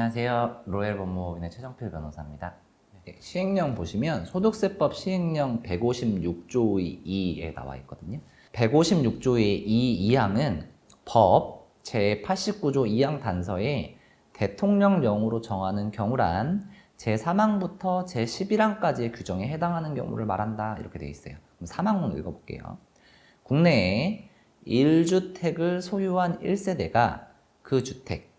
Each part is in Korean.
안녕하세요. 로엘 법무법인의 최정필 변호사입니다. 시행령 보시면 소득세법 시행령 156조의 2에 나와 있거든요. 156조의 2항은 법 제89조 2항 단서에 대통령령으로 정하는 경우란 제3항부터 제11항까지의 규정에 해당하는 경우를 말한다. 이렇게 되어 있어요. 그럼 3항만 읽어볼게요. 국내에 1주택을 소유한 1세대가 그 주택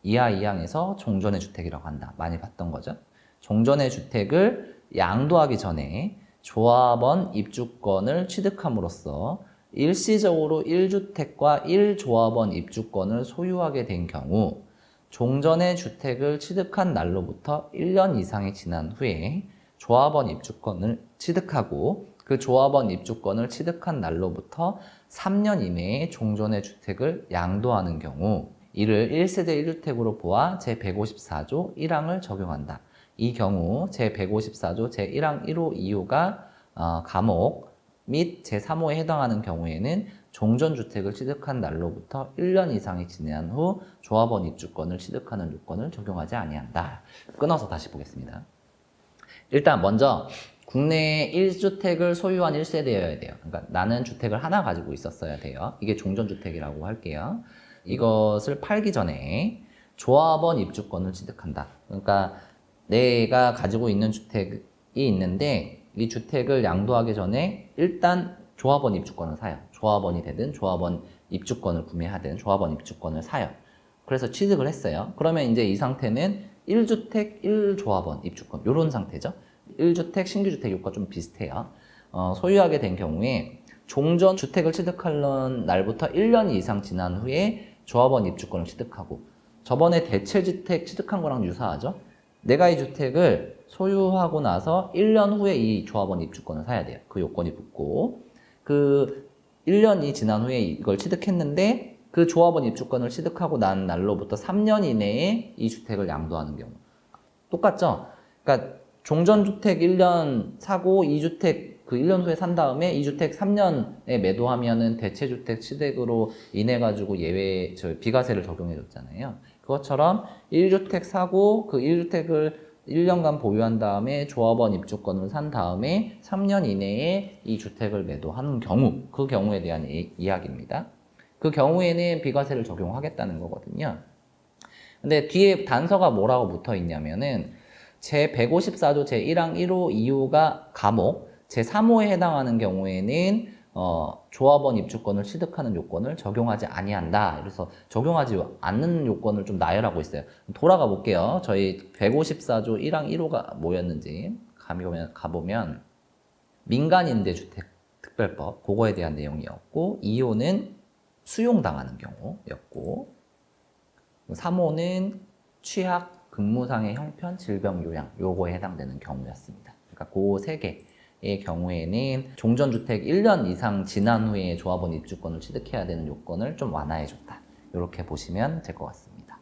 이하 2항에서 종전의 주택이라고 한다. 많이 봤던 거죠. 종전의 주택을 양도하기 전에 조합원 입주권을 취득함으로써 일시적으로 1주택과 1조합원 입주권을 소유하게 된 경우 종전의 주택을 취득한 날로부터 1년 이상이 지난 후에 조합원 입주권을 취득하고 그 조합원 입주권을 취득한 날로부터 3년 이내에 종전의 주택을 양도하는 경우 이를 1세대 1주택으로 보아 제154조 1항을 적용한다. 이 경우 제154조 제1항 1호 2호가 감옥 및 제3호에 해당하는 경우에는 종전주택을 취득한 날로부터 1년 이상이 지난 후 조합원 입주권을 취득하는 요건을 적용하지 아니한다. 끊어서 다시 보겠습니다. 일단 먼저 국내에 1주택을 소유한 1세대여야 돼요. 그러니까 나는 주택을 하나 가지고 있었어야 돼요. 이게 종전주택이라고 할게요. 이것을 팔기 전에 조합원 입주권을 취득한다. 그러니까 내가 가지고 있는 주택이 있는데 이 주택을 양도하기 전에 일단 조합원 입주권을 사요. 조합원이 되든 조합원 입주권을 구매하든 조합원 입주권을 사요. 그래서 취득을 했어요. 그러면 이제 이 상태는 1주택 1조합원 입주권 이런 상태죠. 1주택 신규주택 요건과 좀 비슷해요. 소유하게 된 경우에 종전 주택을 취득하는 날부터 1년 이상 지난 후에 조합원 입주권을 취득하고 저번에 대체주택 취득한 거랑 유사하죠. 내가 이 주택을 소유하고 나서 1년 후에 이 조합원 입주권을 사야 돼요. 그 요건이 붙고 그 1년이 지난 후에 이걸 취득했는데 그 조합원 입주권을 취득하고 난 날로부터 3년 이내에 이 주택을 양도하는 경우 똑같죠? 그러니까 종전주택 1년 사고 2주택 그 1년 후에 산 다음에 2주택 3년에 매도하면은 대체주택 취득으로 인해 가지고 예외 비과세를 적용해 줬잖아요. 그것처럼 1주택 사고 그 1주택을 1년간 보유한 다음에 조합원 입주권을 산 다음에 3년 이내에 이 주택을 매도하는 경우 그 경우에 대한 이야기입니다. 그 경우에는 비과세를 적용하겠다는 거거든요. 근데 뒤에 단서가 뭐라고 붙어 있냐면은 제154조 제1항 1호 2호가 감옥 제3호에 해당하는 경우에는 조합원 입주권을 취득하는 요건을 적용하지 아니한다. 그래서 적용하지 않는 요건을 좀 나열하고 있어요. 돌아가 볼게요. 저희 154조 1항 1호가 뭐였는지 가보면 민간임대주택 특별법 그거에 대한 내용이었고 2호는 수용당하는 경우였고 3호는 취약, 근무상의 형편, 질병, 요양 요거에 해당되는 경우였습니다. 그러니까 그 세 개의 경우에는 종전주택 1년 이상 지난 후에 조합원 입주권을 취득해야 되는 요건을 좀 완화해줬다. 이렇게 보시면 될 것 같습니다.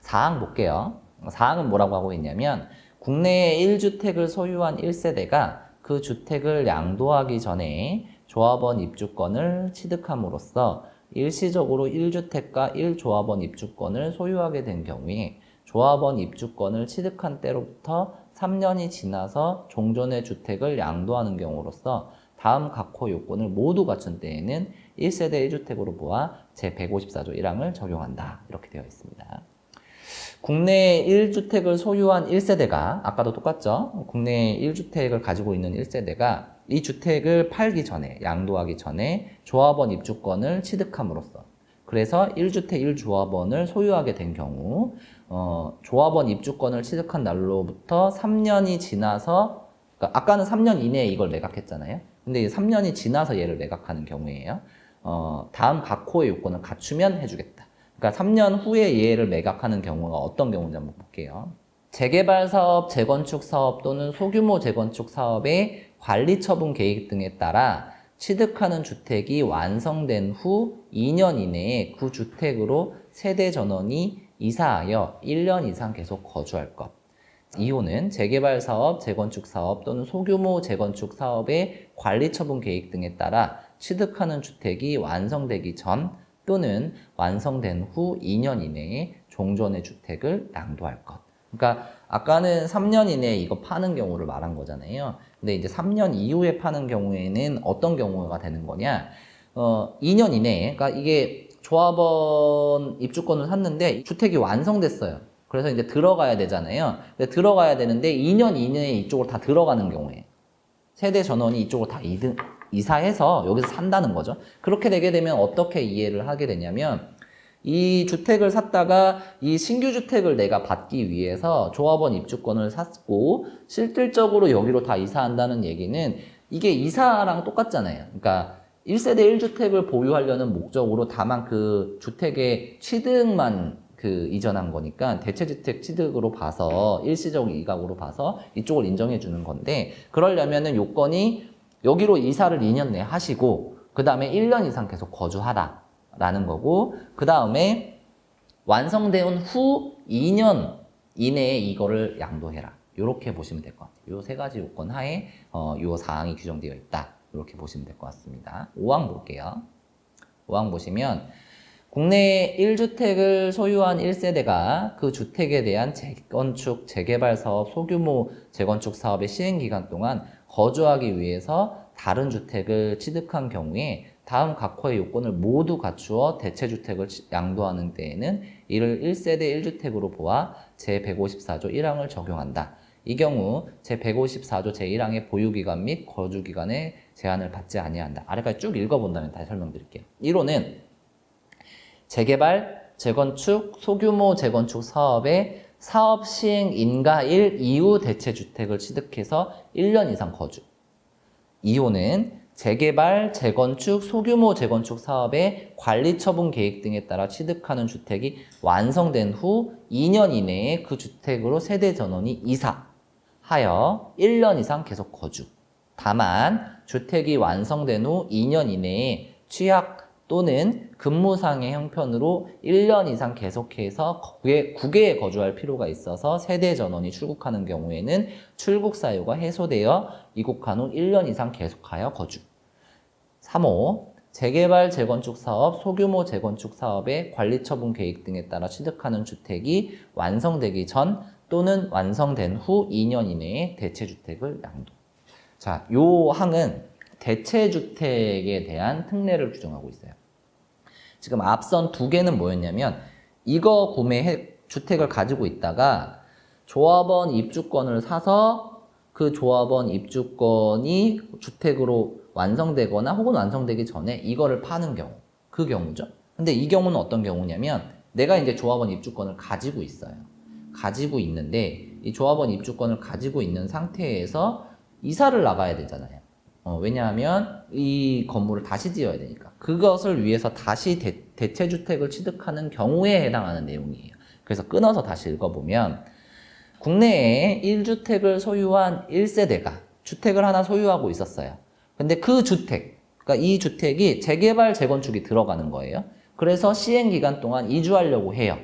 4항 볼게요. 4항은 뭐라고 하고 있냐면 국내에 1주택을 소유한 1세대가 그 주택을 양도하기 전에 조합원 입주권을 취득함으로써 일시적으로 1주택과 1조합원 입주권을 소유하게 된 경우에 조합원 입주권을 취득한 때로부터 3년이 지나서 종전의 주택을 양도하는 경우로서 다음 각호 요건을 모두 갖춘 때에는 1세대 1주택으로 보아 제154조 1항을 적용한다. 이렇게 되어 있습니다. 국내에 1주택을 소유한 1세대가 아까도 똑같죠? 국내에 1주택을 가지고 있는 1세대가 이 주택을 팔기 전에 양도하기 전에 조합원 입주권을 취득함으로써 그래서 1주택 1조합원을 소유하게 된 경우 조합원 입주권을 취득한 날로부터 3년이 지나서 그러니까 아까는 3년 이내에 이걸 매각했잖아요. 근데 3년이 지나서 얘를 매각하는 경우에요. 다음 각호의 요건을 갖추면 해주겠다. 그러니까 3년 후에 얘를 매각하는 경우가 어떤 경우인지 한번 볼게요. 재개발 사업, 재건축 사업 또는 소규모 재건축 사업의 관리 처분 계획 등에 따라 취득하는 주택이 완성된 후 2년 이내에 그 주택으로 세대 전원이 이사하여 1년 이상 계속 거주할 것. 2호는 재개발 사업, 재건축 사업 또는 소규모 재건축 사업의 관리 처분 계획 등에 따라 취득하는 주택이 완성되기 전 또는 완성된 후 2년 이내에 종전의 주택을 양도할 것. 그러니까 아까는 3년 이내에 이거 파는 경우를 말한 거잖아요. 근데 이제 3년 이후에 파는 경우에는 어떤 경우가 되는 거냐? 2년 이내에, 그러니까 이게 조합원 입주권을 샀는데 주택이 완성됐어요. 그래서 이제 들어가야 되잖아요. 근데 들어가야 되는데 2년 이내에 이쪽으로 다 들어가는 경우에 세대 전원이 이쪽으로 다 이사해서 여기서 산다는 거죠. 그렇게 되게 되면 어떻게 이해를 하게 되냐면 이 주택을 샀다가 이 신규 주택을 내가 받기 위해서 조합원 입주권을 샀고 실질적으로 여기로 다 이사한다는 얘기는 이게 이사랑 똑같잖아요. 그러니까 1세대 1주택을 보유하려는 목적으로 다만 그 주택의 취득만 이전한 거니까 대체주택 취득으로 봐서 일시적 이각으로 봐서 이쪽을 인정해 주는 건데 그러려면은 요건이 여기로 이사를 2년 내에 하시고 그 다음에 1년 이상 계속 거주하라 라는 거고 그 다음에 완성된 후 2년 이내에 이거를 양도해라 이렇게 보시면 될 것 같아요. 요 세 가지 요건 하에 요 사항이 규정되어 있다 이렇게 보시면 될 것 같습니다. 5항 볼게요. 5항 보시면 국내 1주택을 소유한 1세대가 그 주택에 대한 재건축, 재개발 사업, 소규모 재건축 사업의 시행기간 동안 거주하기 위해서 다른 주택을 취득한 경우에 다음 각호의 요건을 모두 갖추어 대체주택을 양도하는 때에는 이를 1세대 1주택으로 보아 제154조 1항을 적용한다. 이 경우 제154조 제1항의 보유기간 및 거주기간에 제한을 받지 아니한다. 아래까지 쭉 읽어본다면 다시 설명드릴게요. 1호는 재개발, 재건축, 소규모 재건축 사업의 사업 시행 인가일 이후 대체주택을 취득해서 1년 이상 거주. 2호는 재개발, 재건축, 소규모 재건축 사업의 관리처분 계획 등에 따라 취득하는 주택이 완성된 후 2년 이내에 그 주택으로 세대 전원이 이사하여 1년 이상 계속 거주. 다만 주택이 완성된 후 2년 이내에 취약 또는 근무상의 형편으로 1년 이상 계속해서 국외에 거주할 필요가 있어서 세대 전원이 출국하는 경우에는 출국 사유가 해소되어 이국한 후 1년 이상 계속하여 거주. 3호, 재개발, 재건축 사업, 소규모 재건축 사업의 관리처분 계획 등에 따라 취득하는 주택이 완성되기 전 또는 완성된 후 2년 이내에 대체주택을 양도. 자, 요 항은 대체주택에 대한 특례를 규정하고 있어요. 지금 앞선 두 개는 뭐였냐면 이거 주택을 가지고 있다가 조합원 입주권을 사서 그 조합원 입주권이 주택으로 완성되거나 혹은 완성되기 전에 이거를 파는 경우 그 경우죠. 근데 이 경우는 어떤 경우냐면 내가 이제 조합원 입주권을 가지고 있어요. 가지고 있는데 이 조합원 입주권을 가지고 있는 상태에서 이사를 나가야 되잖아요. 왜냐하면 이 건물을 다시 지어야 되니까. 그것을 위해서 다시 대체주택을 취득하는 경우에 해당하는 내용이에요. 그래서 끊어서 다시 읽어보면 국내에 1주택을 소유한 1세대가 주택을 하나 소유하고 있었어요. 근데 그 주택, 그러니까 이 주택이 재개발, 재건축이 들어가는 거예요. 그래서 시행기간 동안 이주하려고 해요.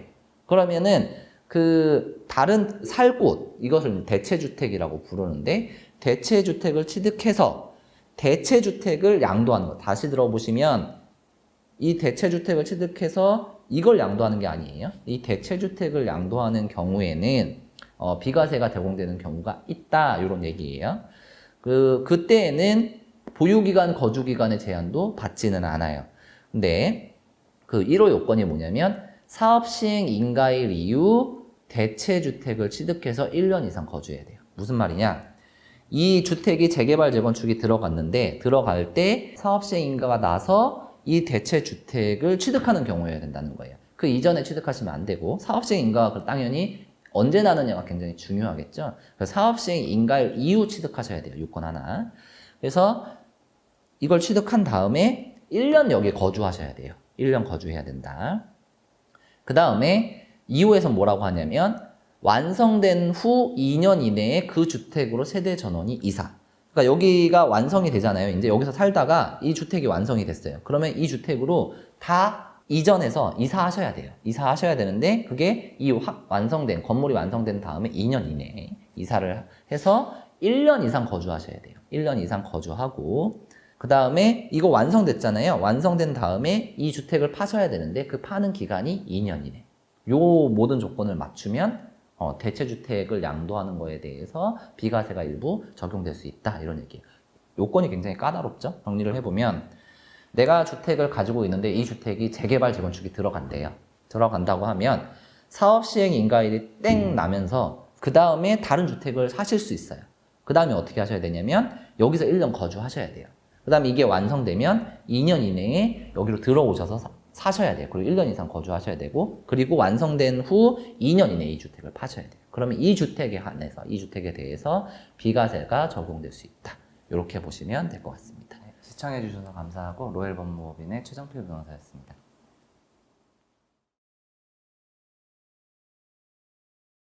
그러면은 그 다른 살 곳, 이것을 대체주택이라고 부르는데 대체주택을 취득해서 대체주택을 양도하는 거. 다시 들어보시면 이 대체주택을 취득해서 이걸 양도하는 게 아니에요. 이 대체주택을 양도하는 경우에는 비과세가 제공되는 경우가 있다. 이런 얘기예요. 그때에는 보유기간, 거주기간의 제한도 받지는 않아요. 근데 그 1호 요건이 뭐냐면 사업시행 인가일 이후 대체주택을 취득해서 1년 이상 거주해야 돼요. 무슨 말이냐? 이 주택이 재개발, 재건축이 들어갔는데 들어갈 때 사업시행 인가가 나서 이 대체주택을 취득하는 경우여야 된다는 거예요. 그 이전에 취득하시면 안 되고 사업시행 인가가 당연히 언제 나느냐가 굉장히 중요하겠죠. 그래서 사업시행 인가일 이후 취득하셔야 돼요. 요건 하나. 그래서 이걸 취득한 다음에 1년 여기에 거주하셔야 돼요. 1년 거주해야 된다. 그 다음에 2호에서 뭐라고 하냐면 완성된 후 2년 이내에 그 주택으로 세대 전원이 이사. 그러니까 여기가 완성이 되잖아요. 이제 여기서 살다가 이 주택이 완성이 됐어요. 그러면 이 주택으로 다 이전해서 이사하셔야 돼요. 이사하셔야 되는데 그게 이 완성된 건물이 완성된 다음에 2년 이내에 이사를 해서 1년 이상 거주하셔야 돼요. 1년 이상 거주하고 그 다음에 이거 완성됐잖아요. 완성된 다음에 이 주택을 파셔야 되는데 그 파는 기간이 2년이네. 요 모든 조건을 맞추면 대체주택을 양도하는 거에 대해서 비과세가 일부 적용될 수 있다. 이런 얘기예요. 요건이 굉장히 까다롭죠? 정리를 해보면 내가 주택을 가지고 있는데 이 주택이 재개발 재건축이 들어간대요. 들어간다고 하면 사업시행 인가일이 땡 나면서 그 다음에 다른 주택을 사실 수 있어요. 그 다음에 어떻게 하셔야 되냐면 여기서 1년 거주하셔야 돼요. 그 다음에 이게 완성되면 2년 이내에 여기로 들어오셔서 사셔야 돼요. 그리고 1년 이상 거주하셔야 되고, 그리고 완성된 후 2년 이내에 이 주택을 파셔야 돼요. 그러면 이 주택에 한해서, 이 주택에 대해서 비과세가 적용될 수 있다. 이렇게 보시면 될 것 같습니다. 시청해주셔서 감사하고 로엘법무법인의 최정필 변호사였습니다.